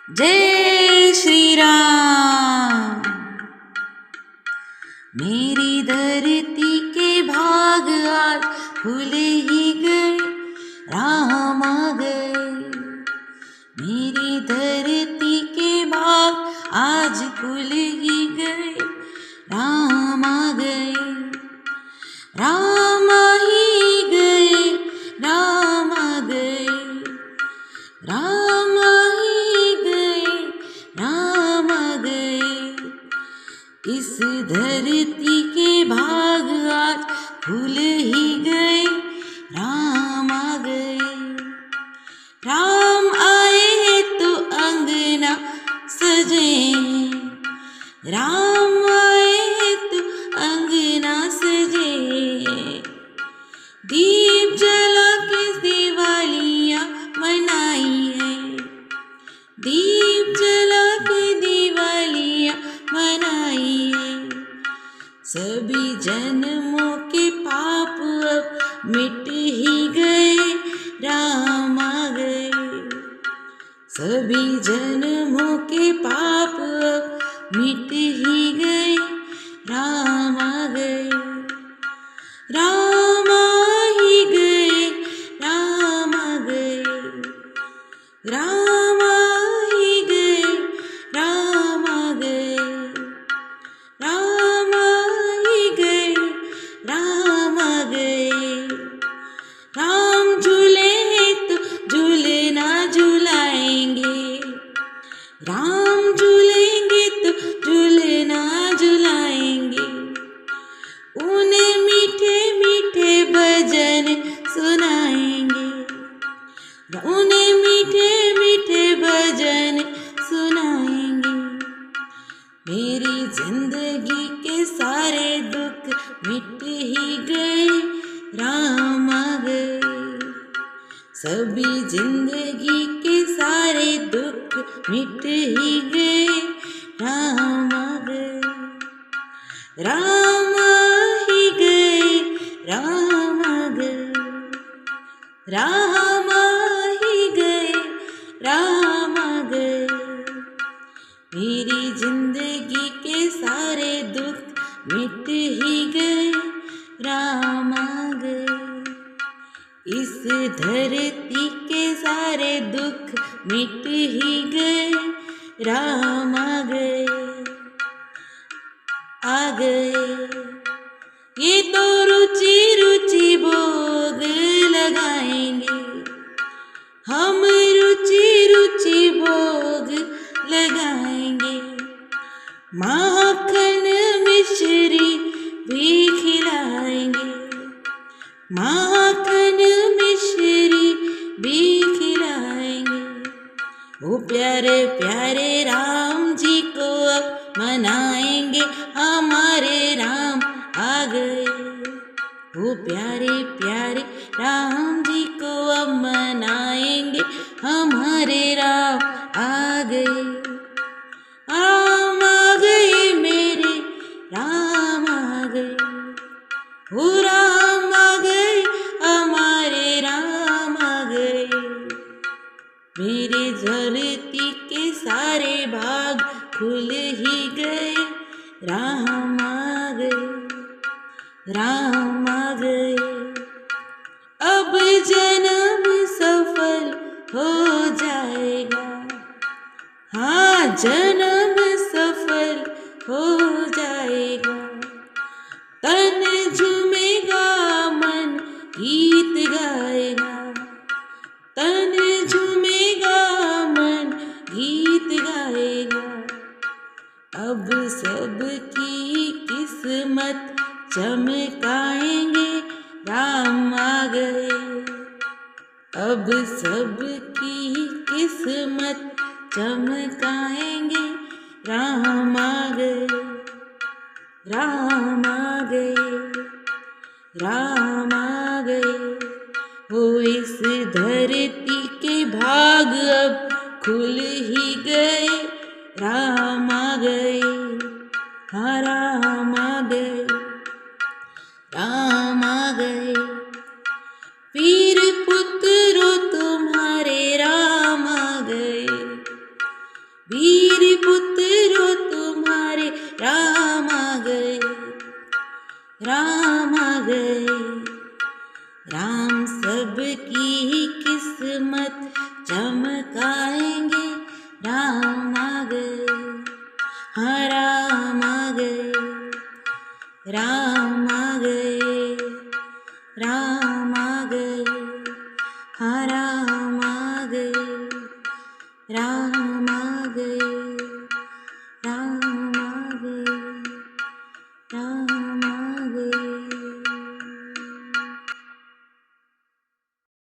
जय श्री राम। मेरी धरती के भाग आज खुल ही गए, राम आ गए। मेरी धरती के भाग आज खुल ही गए, राम आ गए। राम आ ही गए, राम आ गए। राम आ ही गए, राम आ गए। इस धरती के भाग आज खुल ही गए, राम आ गए। राम आए तो अंगना सजे, राम आए तो अंगना सजे। दीप जला के दिवालियाँ मनाई है, दीप जला के दिवालियाँ मनाई है। सभी जन्मों के पाप अब मिट ही गए, राम आ गए। सभी जन्मों के पाप अब मिट ही गए, राम आ गए। राम आ ही गए, राम आ गए। राम आ ही गए, राम आ गए। राम आ ही गए, राम आ गए। राम झूले तो झूलना झुलाएंगे, राम झूलेंगे तो झूलना झुलाएंगे। उन्हें मीठे मीठे भजन सुनाएंगे, उन्हें मीठे मीठे भजन सुनाएंगे। मेरी जिंदगी के सारे दुख मिट ही गए, राम आ गए। सभी जिंदगी के सारे दुख मिट ही गए, राम आ गए। राम आ ही गए, राम आ गए। राम आ ही गए, राम आ गए। मेरी जिंदगी के सारे दुख मिट ही गए, राम आ गए। इस धरती के सारे दुख मिट ही गए, राम आ गए, आ गए। ये तो रुचि रुचि भोग लगाएंगे, हम रुचि रुचि भोग लगाएंगे। माखन मिश्री भी खिलाएंगे, माखन मिश्री भी खिलाएंगे। वो प्यारे प्यारे राम जी को अब मनाएंगे, हमारे राम आ गए। वो प्यारे प्यारे राम जी को अब मनाएंगे, हमारे राम आ गए। राम आ गए मेरे, राम आ गए। वो राम आ गए, हमारे राम आ गए। मेरे धरती के सारे भाग खुल ही गए, राम आ गए, राम आ गए। अब जन्म सफल हो जाएगा, हाँ जन्म सफल हो जाएगा। तन झूमेगा मन गीत गाएगा, तन झूमेगा मन गीत गाएगा। अब सबकी किस्मत चमकाएंगे, राम आ गए। अब सबकी किस्मत चमकाएंगे, राम आ गए, राम आ गए, राम आ गए। हो इस धरती के भाग अब खुल ही गए, राम आ गए, हाँ राम आ गए, राम आ गए। वीर पुत्रों तुम्हारे राम आ गए, वीर पुत्रों तुम्हारे राम आ गए, राम आ गए। राम सबकी किस्मत चमकाएंगे, राम आ गए, हाँ राम आ गए, राम आ गए, राम